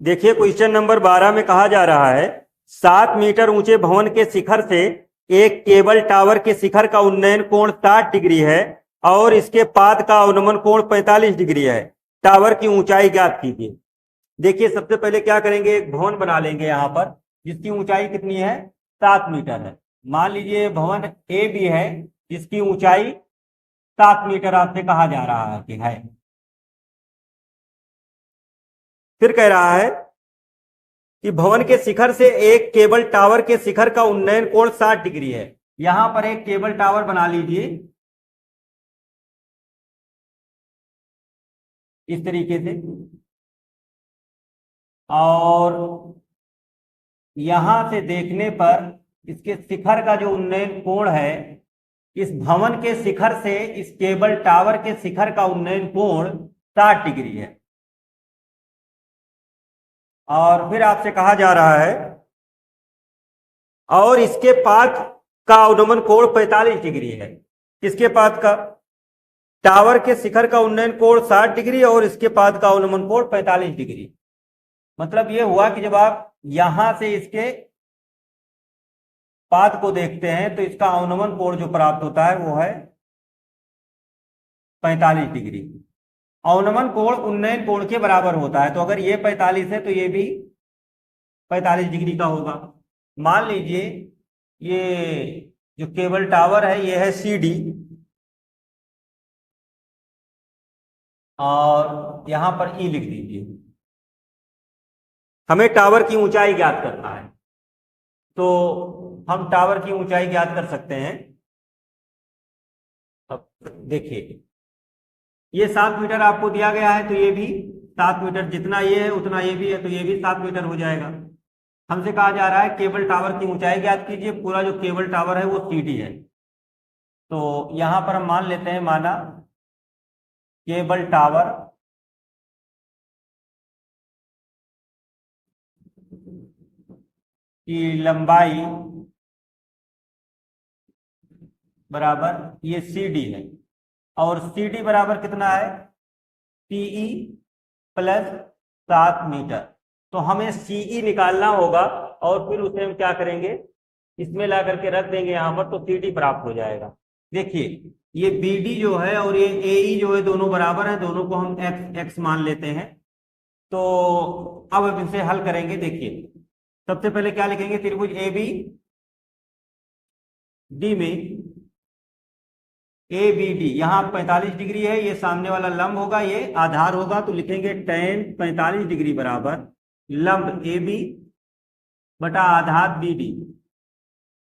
देखिए question number 12 में कहा जा रहा है 7 मीटर ऊंचे भवन के शिखर से एक केबल टावर के शिखर का उन्नयन कोण 60 डिग्री है और इसके पाद का अवनमन कोण 45 डिग्री है। टावर की ऊंचाई ज्ञात कीजिए। देखिए सबसे पहले क्या करेंगे, एक भवन बना लेंगे यहाँ पर जिसकी ऊंचाई कितनी है, 7 मीटर है। मान लीजिए भवन ए भी है जिसकी ऊंचाई 7 मीटर आपसे कहा जा रहा है कि है। फिर कह रहा है कि भवन के शिखर से एक केबल टावर के शिखर का उन्नयन कोण 60 डिग्री है। यहां पर एक केबल टावर बना लीजिए इस तरीके से, और यहां से देखने पर इसके शिखर का जो उन्नयन कोण है, इस भवन के शिखर से इस केबल टावर के शिखर का उन्नयन कोण 60 डिग्री है। और फिर आपसे कहा जा रहा है और इसके पाद का अवनमन कोण 45 डिग्री है। किसके पाद का? टावर के शिखर का उन्नयन कोण 60 डिग्री और इसके पाद का अवनमन कोण 45 डिग्री। मतलब यह हुआ कि जब आप यहां से इसके पाद को देखते हैं तो इसका अवनमन कोण जो प्राप्त होता है वो है 45 डिग्री। अवनमन कोण उन्नयन कोण के बराबर होता है, तो अगर ये 45 है तो ये भी 45 डिग्री का होगा। मान लीजिए ये जो केबल टावर है ये है CD और यहां पर E लिख दीजिए। हमें टावर की ऊंचाई ज्ञात करना है, तो हम टावर की ऊंचाई ज्ञात कर सकते हैं। अब देखिए ये 7 मीटर आपको दिया गया है, तो ये भी 7 मीटर, जितना ये है उतना ये भी है, तो ये भी 7 मीटर हो जाएगा। हमसे कहा जा रहा है केबल टावर की ऊंचाई ज्ञात कीजिए। पूरा जो केबल टावर है वो CD है, तो यहां पर हम मान लेते हैं, माना केबल टावर की लंबाई बराबर ये CD है, और CD बराबर कितना है, CE प्लस 7 मीटर। तो हमें CE निकालना होगा और फिर उसे हम क्या करेंगे, इसमें ला करके रख देंगे यहां पर, तो CD प्राप्त हो जाएगा। देखिए ये BD जो है और ये AE जो है दोनों बराबर है, दोनों को हम x मान लेते हैं। तो अब इसे हल करेंगे। देखिए सबसे पहले क्या लिखेंगे, त्रिभुज ABD में ABD यहाँ 45 डिग्री है, ये सामने वाला लंब होगा, ये आधार होगा, तो लिखेंगे tan 45 डिग्री बराबर लंब AB बटा आधार BD।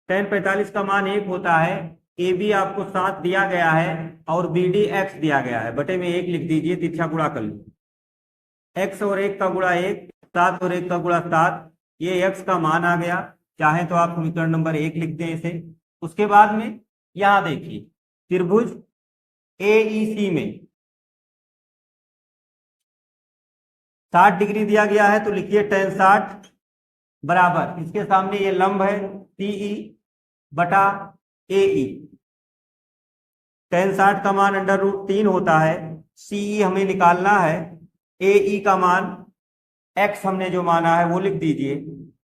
tan 45 का मान 1 होता है, AB आपको 7 दिया गया है और BD x दिया गया है, बटे में 1 लिख दीजिए, तिरछा गुणा कर लीजिए। x और 1 का गुणा 1, 7 और 1 का गुणा 7, ये x का मान आ गया। चाहे तो आप समीकरण नंबर 1 लिख दें इसे। उसके बाद में यहां देखिए त्रिभुज AEC में 60 डिग्री दिया गया है, तो लिखिए tan 60 बराबर, इसके सामने ये लंब है CE बटा AE। tan 60 का मान √3 होता है, CE हमें निकालना है, AE का मान x हमने जो माना है वो लिख दीजिए,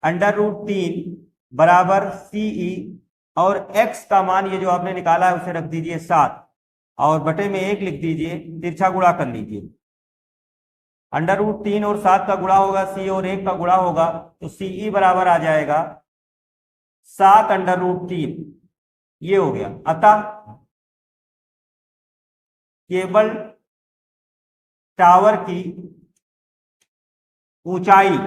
√3 बराबर CE, और x का मान ये जो आपने निकाला है उसे रख दीजिए 7 और बटे में 1 लिख दीजिए, तिरछा गुणा कर लीजिए। √3 और 7 का गुणा होगा, C और 1 का गुणा होगा, तो CE बराबर आ जाएगा 7 √3, ये हो गया। अतः केबल टावर की ऊंचाई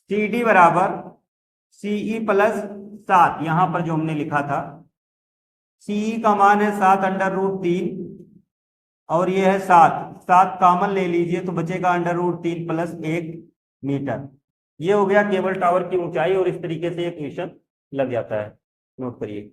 CD बराबर CE प्लस 7, यहां पर जो हमने लिखा था CE का मान है 7 √3 और ये है 7 कॉमन ले लीजिए, तो बचेगा √3 प्लस 1 मीटर। ये हो गया केबल टावर की ऊंचाई, और इस तरीके से एक क्वेश्चन लग जाता है, नोट करिए।